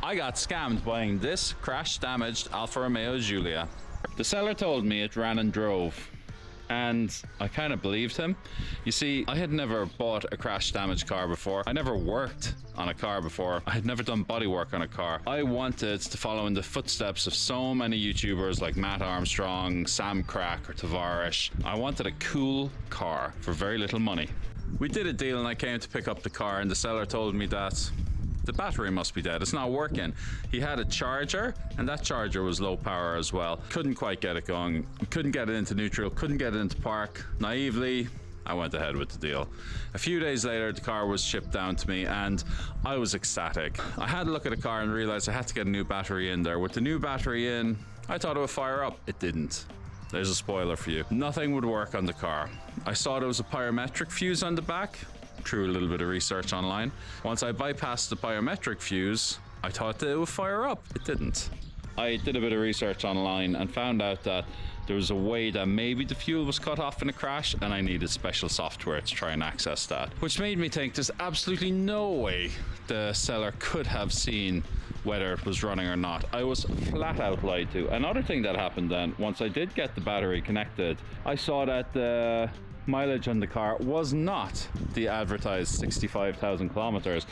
I got scammed buying this crash-damaged Alfa Romeo Giulia. The seller told me it ran and drove, and I kind of believed him. You see, I had never bought a crash-damaged car before. I never worked on a car before. I had never done body work on a car. I wanted to follow in the footsteps of so many YouTubers like Matt Armstrong, Sam Crack, or Tavares. I wanted a cool car for very little money. We did a deal and I came to pick up the car, and the seller told me that the battery must be dead. It's not working. He had a charger, and that charger was low power as well. Couldn't quite get it going. Couldn't get it into neutral. Couldn't get it into park. Naively, I went ahead with the deal. A few days later, the car was shipped down to me, and I was ecstatic. I had a look at the car and realized I had to get a new battery in there. With the new battery in, I thought it would fire up. It didn't. There's a spoiler for you. Nothing would work on the car. I saw there was a pyrometric fuse on the back. Through a little bit of research online. Once I bypassed the biometric fuse, I thought that it would fire up. It didn't. I did a bit of research online and found out that there was a way that maybe the fuel was cut off in a crash, and I needed special software to try and access that. Which made me think there's absolutely no way the seller could have seen whether it was running or not. I was flat out lied to. Another thing that happened then, once I did get the battery connected, I saw that the mileage on the car was not the advertised 65,000 kilometers.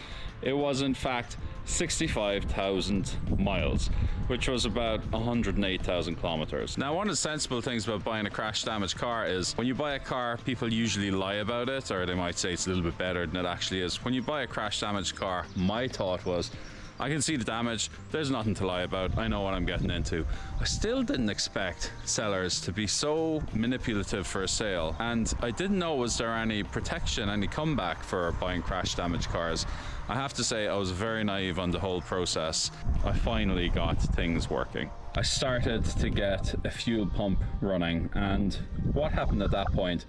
It was in fact 65,000 miles, which was about 108,000 kilometers. Now, one of the sensible things about buying a crash damaged car is when you buy a car, people usually lie about it, or they might say it's a little bit better than it actually is. When you buy a crash damaged car, my thought was, I can see the damage, there's nothing to lie about, I know what I'm getting into. I still didn't expect sellers to be so manipulative for a sale, and I didn't know was there any protection, any comeback for buying crash damaged cars. I have to say I was very naive on the whole process. I finally got things working. I started to get a fuel pump running, and what happened at that point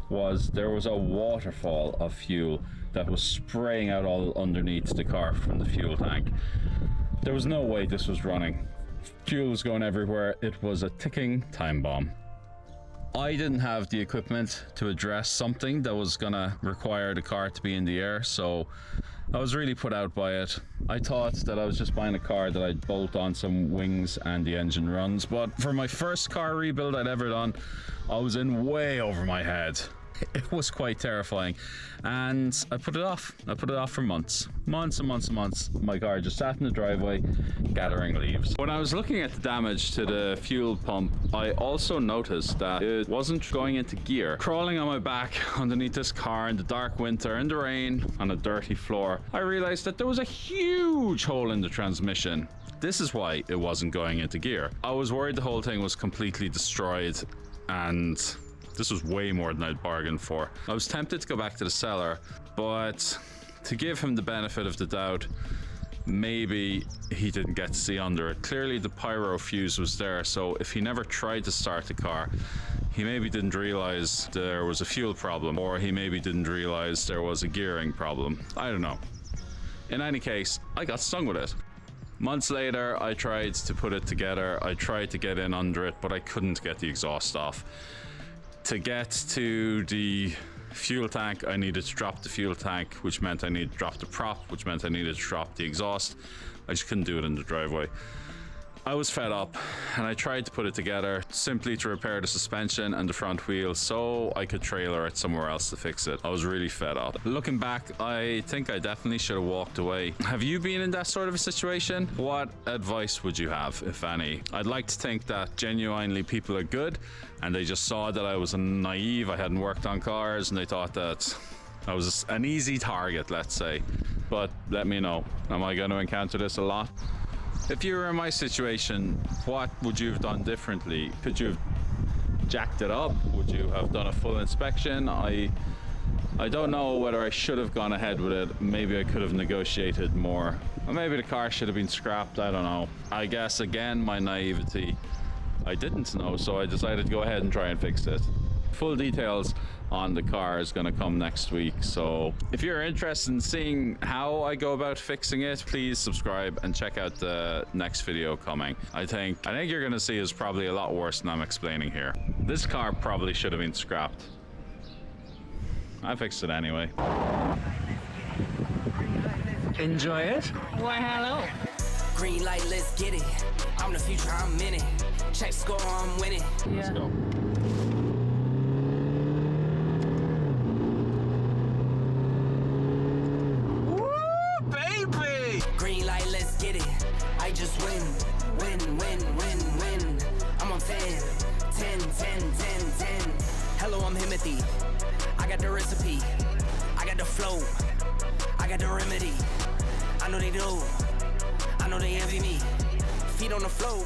was there was a waterfall of fuel that was spraying out all underneath the car from the fuel tank. There was no way this was running. Fuel was going everywhere. It was a ticking time bomb. I didn't have the equipment to address something that was gonna require the car to be in the air, so I was really put out by it. I thought that I was just buying a car that I'd bolt on some wings and the engine runs, but for my first car rebuild I'd ever done, I was in way over my head. It was quite terrifying, and I put it off. I put it off for months. Months and months and months. My car just sat in the driveway gathering leaves. When I was looking at the damage to the fuel pump, I also noticed that it wasn't going into gear. Crawling on my back underneath this car in the dark winter, in the rain, on a dirty floor, I realized that there was a huge hole in the transmission. This is why it wasn't going into gear. I was worried the whole thing was completely destroyed, and this was way more than I'd bargained for. I was tempted to go back to the seller, but to give him the benefit of the doubt, maybe he didn't get to see under it. Clearly the pyro fuse was there, so if he never tried to start the car, he maybe didn't realize there was a fuel problem, or he maybe didn't realize there was a gearing problem. I don't know. In any case, I got stung with it. Months later, I tried to put it together. I tried to get in under it, but I couldn't get the exhaust off. To get to the fuel tank, I needed to drop the fuel tank, which meant I needed to drop the prop, which meant I needed to drop the exhaust. I just couldn't do it in the driveway. I was fed up, and I tried to put it together simply to repair the suspension and the front wheel so I could trailer it somewhere else to fix it. I was really fed up. Looking back, I think I definitely should have walked away. Have you been in that sort of a situation? What advice would you have, if any? I'd like to think that genuinely people are good, and they just saw that I was naive, I hadn't worked on cars, and they thought that I was an easy target, let's say. But let me know, am I going to encounter this a lot? If you were in my situation, what would you have done differently? Could you have jacked it up? Would you have done a full inspection? I don't know whether I should have gone ahead with it. Maybe I could have negotiated more. Or maybe the car should have been scrapped, I don't know. I guess, again, my naivety. I didn't know, so I decided to go ahead and try and fix it. Full details on the car is going to come next week, so if you're interested in seeing how I go about fixing it, please subscribe and check out the next video coming. I think you're going to see is probably a lot worse than I'm explaining here. This car probably should have been scrapped. I fixed it anyway. Enjoy it? Why, hello. Green light, let's get it. I'm the future, I'm in it. Check score, I'm winning. Let's go. Woo, baby! Green light, let's get it. I just win, win, win, win, win. I'm on 10, 10, 10, 10, 10. Hello, I'm Himothy. I got the recipe. I got the flow. I got the remedy. I know they do. I know they envy me. Feet on the floor.